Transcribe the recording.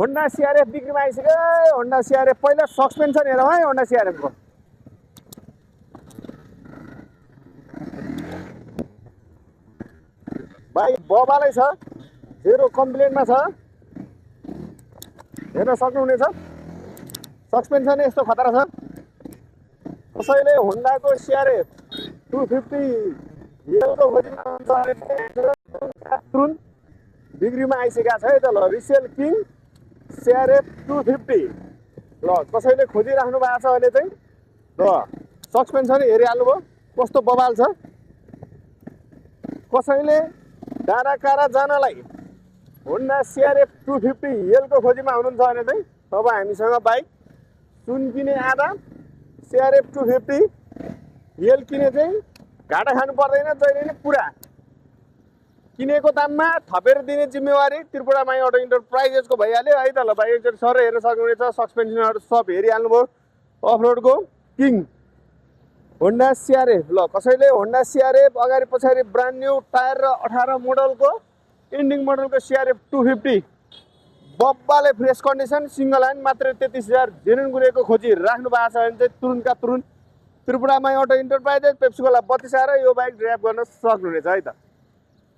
Honda CRF बिक्रीमा आइसक्यो। Honda CRF पहिला सस्पेन्सन हेरौँ है। होन्डा सिआरएफको भाइ बबालै छ, जेरो कम्प्लेनमा छ, हेर्न सक्नुहुनेछ। सस्पेन्सन यस्तो खतरा छ। कसैले होन्डाको सिआरएफ 250 येलको खोजीमा हुन्छ भने तुरुन्त बिक्रीमा आइसकेका छ है त। ल रिसेल किङ सिआरएफ 250 ल कसैले खोजिराख्नु भएको छ भने चाहिँ ल सस्पेन्सन हेरिहाल्नुभयो कस्तो बबाल छ। कसैले डाँडा काँडा जानलाई होन्डा सिआरएफ 250 येलको खोजीमा हुनुहुन्छ भने चाहिँ अब हामीसँग बाइक सुन किने आधा, सिआरएफ 250 येल किने चाहिँ घाटा खानु पर्दैन, जहिले नै पुरा किनेको दाममा थपेर दिने जिम्मेवारी त्रिपुरा माई अटो इन्टरप्राइजेसको भइहाल्यो है त। ल भाइ एकचोटि सर हेर्न सक्नुहुनेछ। सस्पेन्सनहरू सब हेरिहाल्नुभयो। अफरोडको किङ होन्डा सिआरएफ। ल कसैले होन्डा सिआरएफ अगाडि पछाडि ब्रान्ड न्यू टायर र 18 मोडलको इन्डिङ मोडलको सिआरएफ 250 बब्बाले फ्रेस कन्डिसन सिङ्गल ह्यान्ड मात्र 33,000 जेन्युन गुरेको खोजी राख्नु भएको छ भने चाहिँ तुरुन्तका तुरुन्त Tripura my auto enterprises Pepsi Cola 32 आएर यो बाइक ड्राइभ गर्न सक्नुहुनेछ है त।